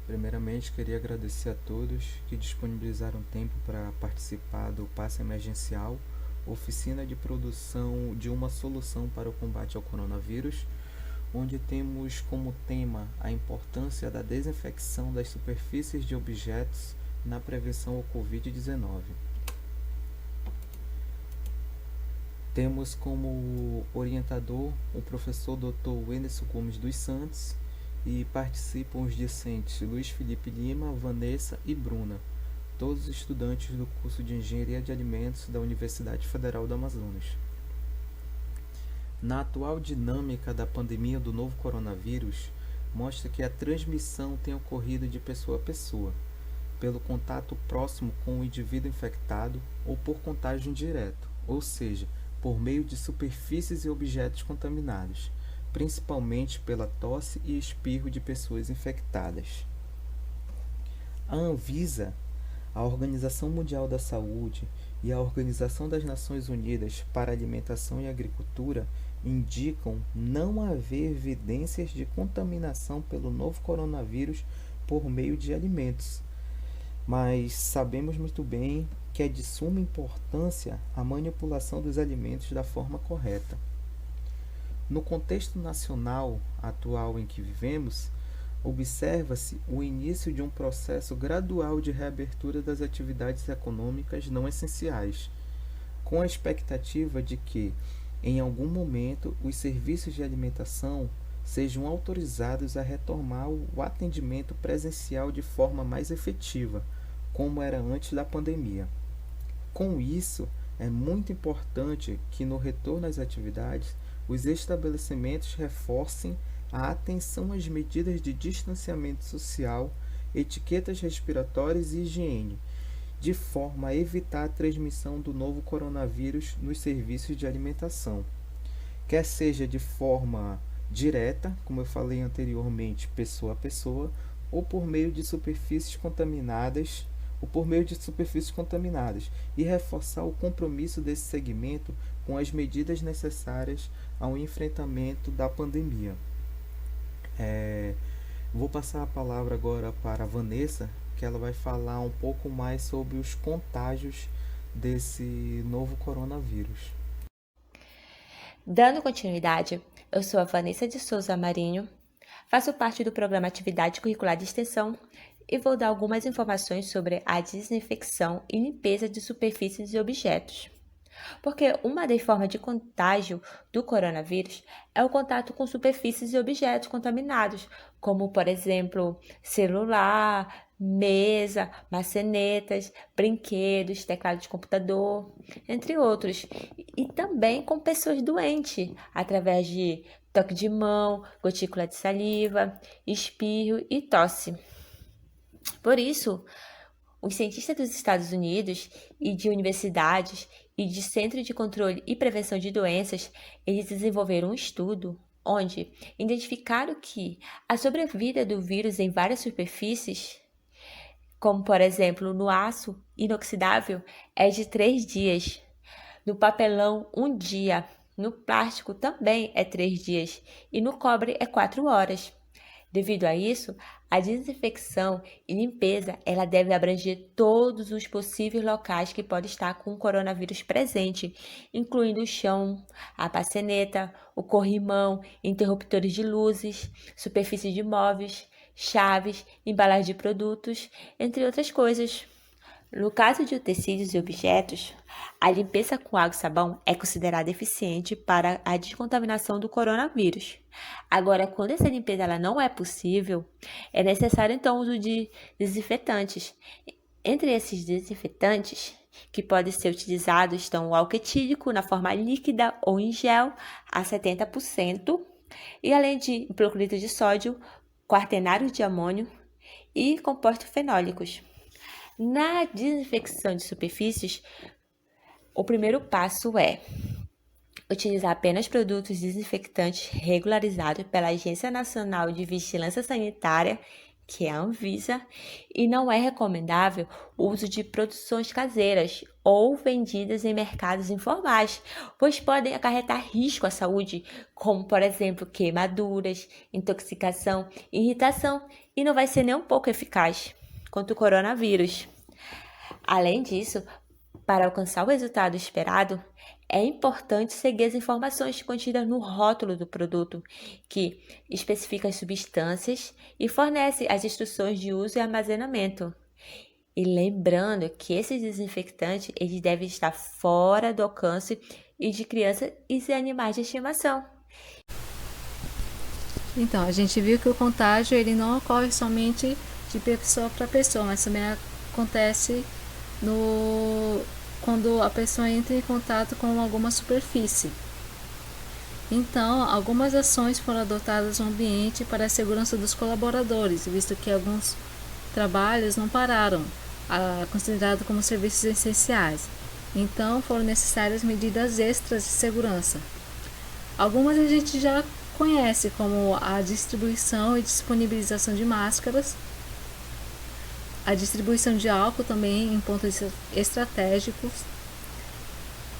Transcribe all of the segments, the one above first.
Primeiramente, queria agradecer a todos que disponibilizaram tempo para participar do Passe Emergencial, oficina de produção de uma solução para o combate ao coronavírus, onde temos como tema a importância da desinfecção das superfícies de objetos na prevenção ao Covid-19. Temos como orientador o professor Dr. Wenderson Gomes dos Santos e participam os discentes Luiz Felipe Lima, Vanessa e Bruna, todos estudantes do curso de Engenharia de Alimentos da Universidade Federal do Amazonas. Na atual dinâmica da pandemia do novo coronavírus, mostra que a transmissão tem ocorrido de pessoa a pessoa, pelo contato próximo com o indivíduo infectado ou por contágio indireto, ou seja, por meio de superfícies e objetos contaminados, principalmente pela tosse e espirro de pessoas infectadas. A Anvisa, a Organização Mundial da Saúde e a Organização das Nações Unidas para a Alimentação e Agricultura indicam não haver evidências de contaminação pelo novo coronavírus por meio de alimentos, mas sabemos muito bem que é de suma importância a manipulação dos alimentos da forma correta. No contexto nacional atual em que vivemos, observa-se o início de um processo gradual de reabertura das atividades econômicas não essenciais, com a expectativa de que, em algum momento, os serviços de alimentação sejam autorizados a retomar o atendimento presencial de forma mais efetiva, como era antes da pandemia. Com isso, é muito importante que no retorno às atividades, os estabelecimentos reforcem a atenção às medidas de distanciamento social, etiquetas respiratórias e higiene, de forma a evitar a transmissão do novo coronavírus nos serviços de alimentação, quer seja de forma direta, como eu falei anteriormente, pessoa a pessoa, ou por meio de superfícies contaminadas e reforçar o compromisso desse segmento com as medidas necessárias ao enfrentamento da pandemia. Vou passar a palavra agora para a Vanessa, que ela vai falar um pouco mais sobre os contágios desse novo coronavírus. Dando continuidade, eu sou a Vanessa de Souza Marinho, faço parte do programa Atividade Curricular de Extensão e vou dar algumas informações sobre a desinfecção e limpeza de superfícies e objetos. Porque uma das formas de contágio do coronavírus é o contato com superfícies e objetos contaminados, como, por exemplo, celular, mesa, maçanetas, brinquedos, teclado de computador, entre outros. E também com pessoas doentes, através de toque de mão, gotícula de saliva, espirro e tosse. Por isso, os cientistas dos Estados Unidos e de universidades e de Centro de Controle e Prevenção de Doenças, eles desenvolveram um estudo onde identificaram que a sobrevida do vírus em várias superfícies, como por exemplo no aço inoxidável, é de 3 dias, no papelão 1 dia, no plástico também é 3 dias e no cobre é 4 horas. Devido a isso, a desinfecção e limpeza ela deve abranger todos os possíveis locais que podem estar com o coronavírus presente, incluindo o chão, a maçaneta, o corrimão, interruptores de luzes, superfícies de móveis, chaves, embalagem de produtos, entre outras coisas. No caso de tecidos e objetos, a limpeza com água e sabão é considerada eficiente para a descontaminação do coronavírus. Agora, quando essa limpeza ela não é possível, é necessário então o uso de desinfetantes. Entre esses desinfetantes, que podem ser utilizados, estão o álcool etílico na forma líquida ou em gel a 70%, e além de hipoclorito de sódio, quaternário de amônio e compostos fenólicos. Na desinfecção de superfícies, o primeiro passo é utilizar apenas produtos desinfectantes regularizados pela Agência Nacional de Vigilância Sanitária, que é a Anvisa, e não é recomendável o uso de produções caseiras ou vendidas em mercados informais, pois podem acarretar risco à saúde, como, por exemplo, queimaduras, intoxicação, irritação, e não vai ser nem um pouco eficaz contra o coronavírus. Além disso, para alcançar o resultado esperado, é importante seguir as informações contidas no rótulo do produto, que especifica as substâncias e fornece as instruções de uso e armazenamento. E lembrando que esses desinfectantes eles devem estar fora do alcance e de crianças e animais de estimação. Então, a gente viu que o contágio ele não ocorre somente de pessoa para pessoa, mas também acontece quando a pessoa entra em contato com alguma superfície. Então, algumas ações foram adotadas no ambiente para a segurança dos colaboradores, visto que alguns trabalhos não pararam, considerados como serviços essenciais. Então, foram necessárias medidas extras de segurança. Algumas a gente já conhece, como a distribuição e disponibilização de máscaras, a distribuição de álcool também em pontos estratégicos,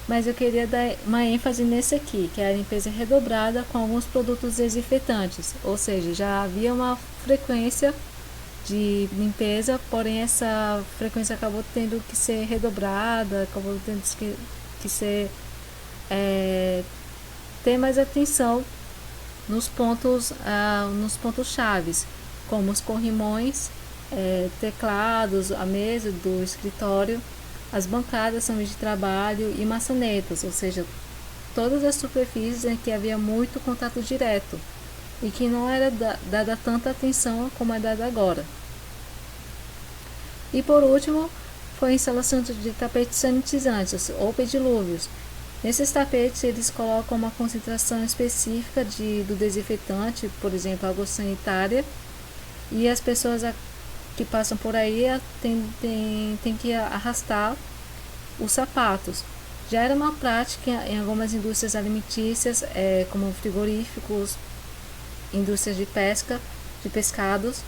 mas eu queria dar uma ênfase nesse aqui, que é a limpeza redobrada com alguns produtos desinfetantes, ou seja, já havia uma frequência de limpeza, porém essa frequência acabou tendo que ser redobrada, acabou tendo que ser ter mais atenção nos pontos chaves, como os corrimões, teclados, a mesa do escritório, as bancadas são de trabalho e maçanetas, ou seja, todas as superfícies em que havia muito contato direto e que não era dada tanta atenção como é dada agora. E por último, foi a instalação de tapetes sanitizantes ou pedilúvios. Nesses tapetes eles colocam uma concentração específica do desinfetante, por exemplo, água sanitária, e as pessoas que passam por aí tem que arrastar os sapatos. Já era uma prática em algumas indústrias alimentícias, como frigoríficos, indústrias de pesca, de pescados,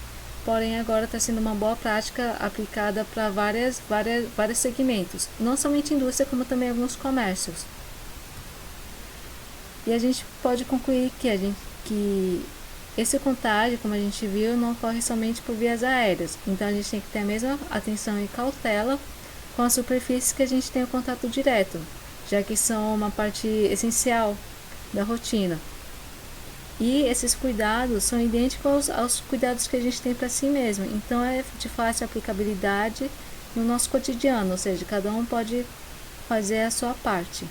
porém agora está sendo uma boa prática aplicada para vários segmentos, não somente indústria, como também alguns comércios. E a gente pode concluir que esse contágio, como a gente viu, não ocorre somente por vias aéreas. Então a gente tem que ter a mesma atenção e cautela com as superfícies que a gente tem o contato direto, já que são uma parte essencial da rotina. E esses cuidados são idênticos aos cuidados que a gente tem para si mesmo. Então é de fácil aplicabilidade no nosso cotidiano, ou seja, cada um pode fazer a sua parte.